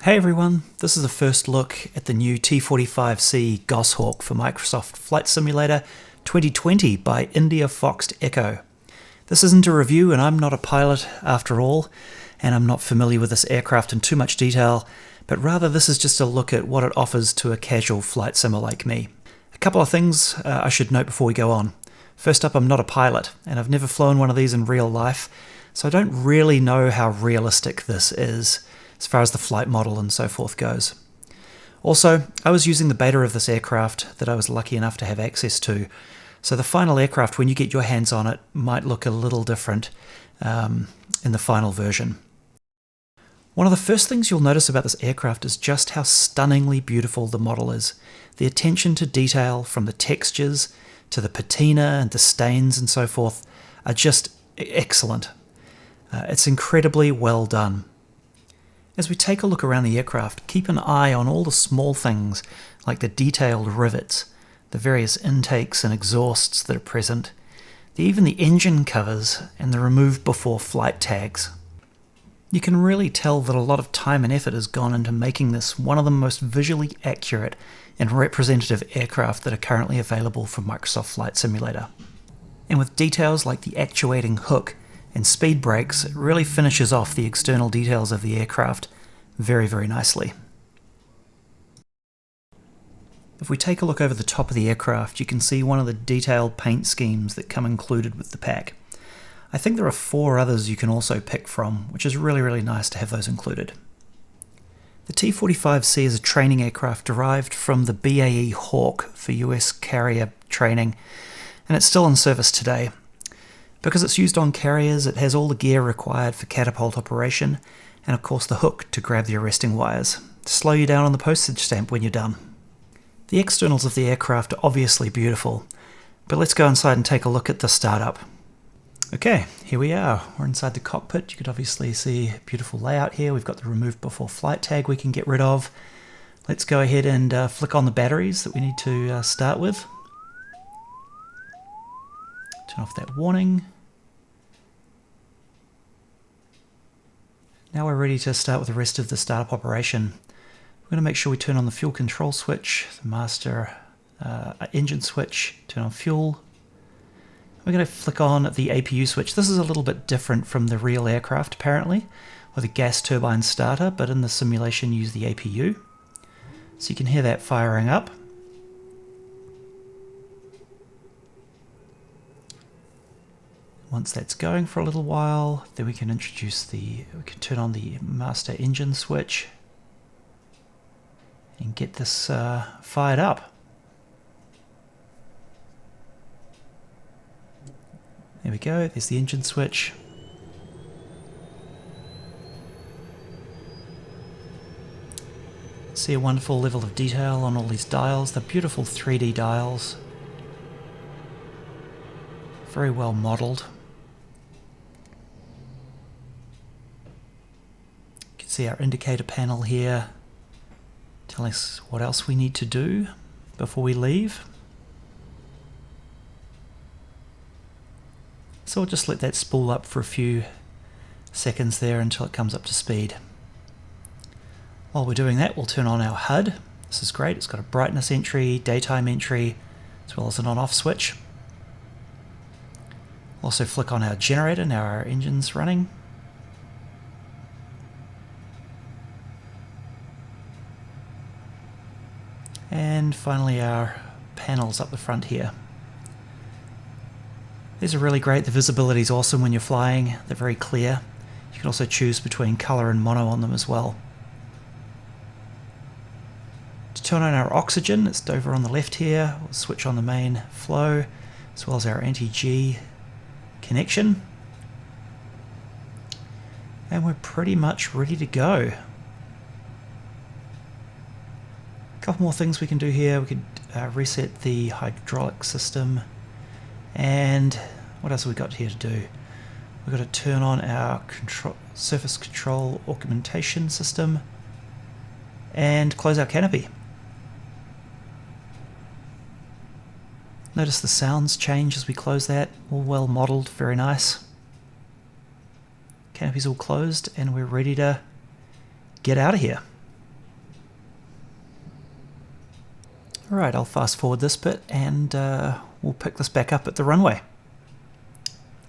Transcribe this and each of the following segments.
Hey everyone, this is the first look at the new T45C Goshawk for Microsoft Flight Simulator 2020 by IndiaFoxtEcho. This isn't a review and I'm not a pilot after all, and I'm not familiar with this aircraft in too much detail, but rather this is just a look at what it offers to a casual flight simmer like me. A couple of things I should note before we go on. First up, I'm not a pilot, and I've never flown one of these in real life, so I don't really know how realistic this is as far as the flight model and so forth goes. Also, I was using the beta of this aircraft that I was lucky enough to have access to, so the final aircraft, when you get your hands on it, might look a little different in the final version. One of the first things you'll notice about this aircraft is just how stunningly beautiful the model is. The attention to detail, from the textures to the patina and the stains and so forth, are just excellent. It's incredibly well done. As we take a look around the aircraft, keep an eye on all the small things like the detailed rivets, the various intakes and exhausts that are present, even the engine covers and the remove before flight tags. You can really tell that a lot of time and effort has gone into making this one of the most visually accurate and representative aircraft that are currently available for Microsoft Flight Simulator. And with details like the actuating hook and speed brakes, it really finishes off the external details of the aircraft very, very nicely. If we take a look over the top of the aircraft, you can see one of the detailed paint schemes that come included with the pack. I think there are 4 others you can also pick from, which is really, really nice to have those included. The T45C is a training aircraft derived from the BAE Hawk for US carrier training, and it's still in service today. Because it's used on carriers, it has all the gear required for catapult operation, and of course the hook to grab the arresting wires, to slow you down on the postage stamp when you're done. The externals of the aircraft are obviously beautiful, but let's go inside and take a look at the startup. Okay, here we are. We're inside the cockpit. You could obviously see a beautiful layout here. We've got the remove before flight tag we can get rid of. Let's go ahead and flick on the batteries that we need to start with. Turn off that warning. Now we're ready to start with the rest of the startup operation. We're going to make sure we turn on the fuel control switch, the master engine switch, turn on fuel. We're going to flick on the APU switch. This is a little bit different from the real aircraft apparently, with a gas turbine starter, but in the simulation use the APU. So you can hear that firing up. Once that's going for a little while, then we can turn on the master engine switch and get this fired up. There we go, there's the engine switch. See a wonderful level of detail on all these dials, the beautiful 3D dials. Very well modeled. You can see our indicator panel here telling us what else we need to do before we leave. So we'll just let that spool up for a few seconds there until it comes up to speed. While we're doing that, we'll turn on our HUD. This is great. It's got a brightness entry, daytime entry, as well as an on-off switch. Also flick on our generator, now our engine's running. And finally our panels up the front here. These are really great. The visibility is awesome when you're flying. They're very clear. You can also choose between color and mono on them as well. To turn on our oxygen, it's over on the left here. We'll switch on the main flow as well as our anti-G connection. And we're pretty much ready to go. A couple more things we can do here. We could reset the hydraulic system. And what else have we got here to do? We've got to turn on our surface control augmentation system and close our canopy. Notice the sounds change as we close that. All well modeled, very nice. Canopy's all closed and we're ready to get out of here. Alright, I'll fast forward this bit and we'll pick this back up at the runway.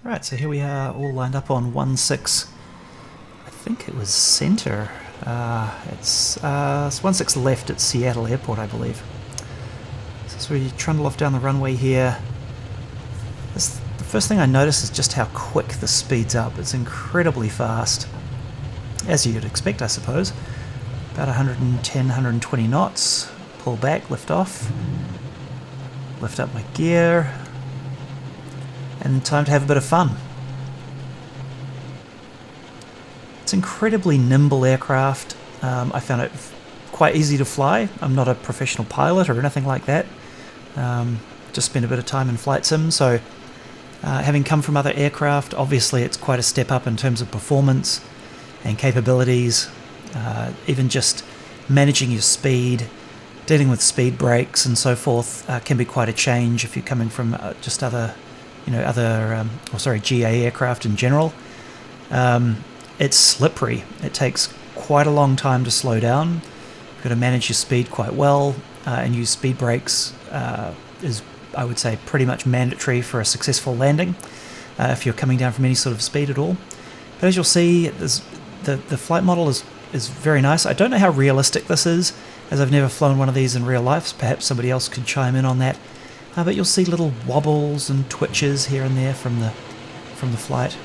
Alright, so here we are all lined up on 16, I think it was center. It's 16 left at Seattle Airport, I believe. So as we trundle off down the runway here, the first thing I notice is just how quick this speeds up. It's incredibly fast, as you'd expect, I suppose. About 110, 120 knots. Pull back, lift off, lift up my gear, and time to have a bit of fun. It's incredibly nimble aircraft. I found it quite easy to fly. I'm not a professional pilot or anything like that. Just spent a bit of time in flight sim, so having come from other aircraft, obviously it's quite a step up in terms of performance and capabilities. Even just managing your speed, dealing with speed breaks and so forth can be quite a change if you're coming from just GA aircraft in general. It's slippery. It takes quite a long time to slow down. You've got to manage your speed quite well, and use speed breaks is, I would say, pretty much mandatory for a successful landing if you're coming down from any sort of speed at all. But as you'll see, the flight model is very nice. I don't know how realistic this is, as I've never flown one of these in real life. So perhaps somebody else could chime in on that. But you'll see little wobbles and twitches here and there from the flight.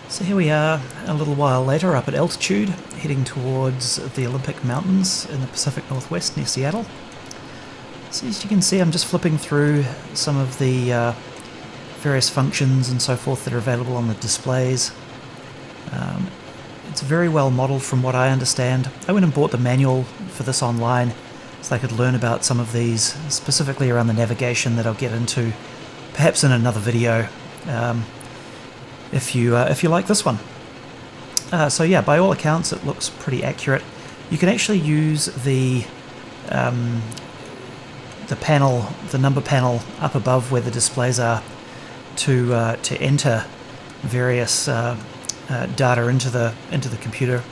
So here we are, a little while later, up at altitude, heading towards the Olympic Mountains in the Pacific Northwest near Seattle. So as you can see, I'm just flipping through some of the various functions and so forth that are available on the displays. It's very well modeled from what I understand. I went and bought the manual for this online so I could learn about some of these, specifically around the navigation, that I'll get into perhaps in another video if you like this one. So yeah, by all accounts it looks pretty accurate. You can actually use the panel, the number panel up above where the displays are, to enter various data into the computer,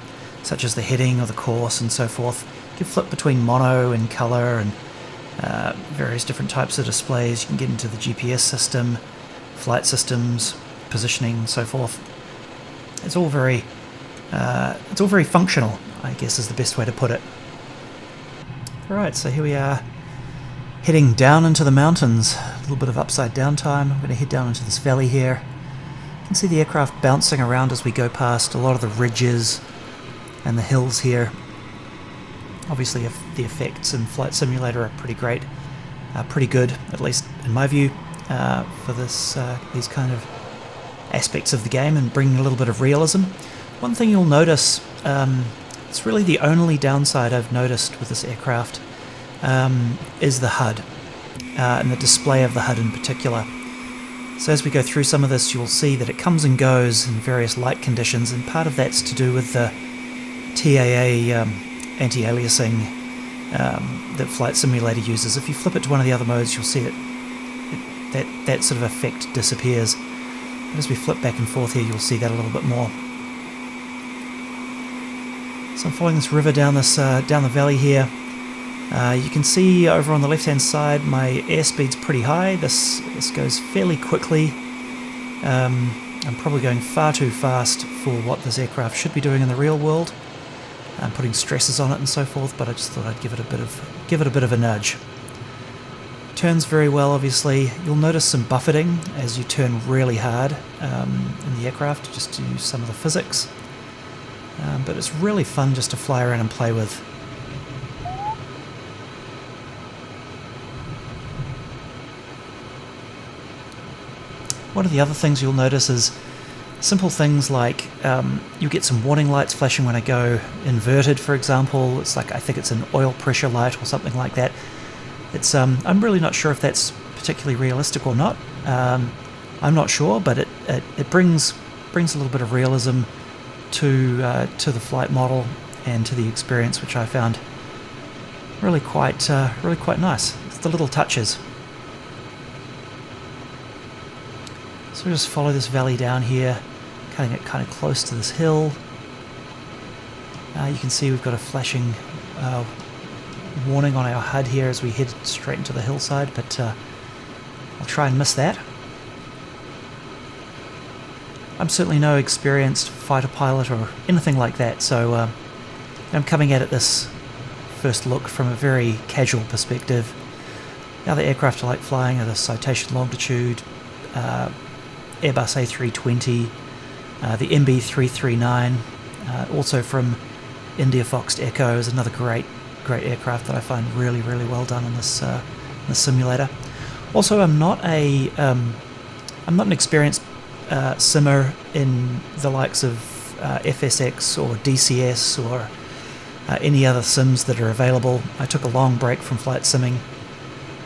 such as the heading or the course and so forth. You can flip between mono and color and various different types of displays. You can get into the GPS system, flight systems, positioning, and so forth. It's all very functional, I guess is the best way to put it. Alright, so here we are, heading down into the mountains. A little bit of upside down time. I'm going to head down into this valley here. You can see the aircraft bouncing around as we go past a lot of the ridges and the hills here. Obviously the effects in Flight Simulator are pretty great, pretty good, at least in my view, for these kind of aspects of the game, and bringing a little bit of realism. One thing you'll notice, it's really the only downside I've noticed with this aircraft, is the HUD, and the display of the HUD in particular. So as we go through some of this, you'll see that it comes and goes in various light conditions, and part of that's to do with the TAA anti-aliasing that Flight Simulator uses. If you flip it to one of the other modes, you'll see that sort of effect disappears. But as we flip back and forth here, you'll see that a little bit more. So I'm following this river down the valley here. You can see over on the left-hand side my airspeed's pretty high. This goes fairly quickly. I'm probably going far too fast for what this aircraft should be doing in the real world. I'm putting stresses on it and so forth, but I just thought I'd give it a bit of a nudge. Turns very well, obviously. You'll notice some buffeting as you turn really hard in the aircraft, just to use some of the physics. But it's really fun just to fly around and play with. One of the other things you'll notice is simple things like you get some warning lights flashing when I go inverted, for example. It's like, I think it's an oil pressure light or something like that. It's I'm really not sure if that's particularly realistic or not. I'm not sure, but it brings a little bit of realism to the flight model and to the experience, which I found really quite nice. It's the little touches. So we'll just follow this valley down here, cutting it kind of close to this hill. You can see we've got a flashing warning on our HUD here as we head straight into the hillside, but I'll try and miss that. I'm certainly no experienced fighter pilot or anything like that, so I'm coming at this first look from a very casual perspective. The other aircraft I like flying are the Citation Longitude, Airbus A320, the MB339, also from IndiaFoxtEcho is another great aircraft that I find really well done in this simulator. Also, I'm not an experienced simmer in the likes of FSX or DCS or any other sims that are available. I took a long break from flight simming,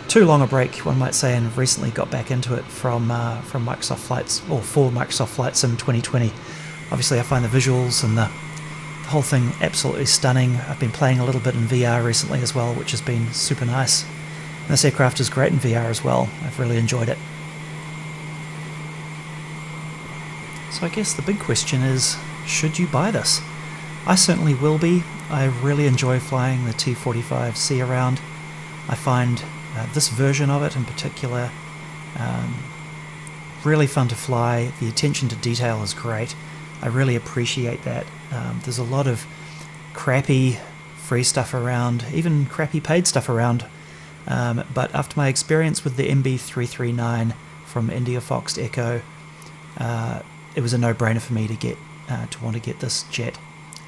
too long a break one might say, and recently got back into it from Microsoft Flights, or for Microsoft Flight Sim 2020. Obviously I find the visuals and the whole thing absolutely stunning. I've been playing a little bit in VR recently as well, which has been super nice. And this aircraft is great in VR as well. I've really enjoyed it. So I guess the big question is, should you buy this? I certainly will be. I really enjoy flying the T45C around. I find this version of it in particular really fun to fly. The attention to detail is great. I really appreciate that. There's a lot of crappy free stuff around, even crappy paid stuff around. But after my experience with the MB339 from IndiaFoxtEcho, it was a no-brainer for me to want to get this jet.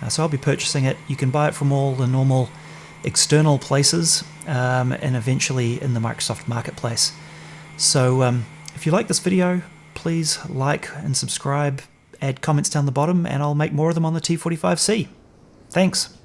So I'll be purchasing it. You can buy it from all the normal external places and eventually in the Microsoft Marketplace. So if you like this video, please like and subscribe, add comments down the bottom, and I'll make more of them on the T45C. Thanks.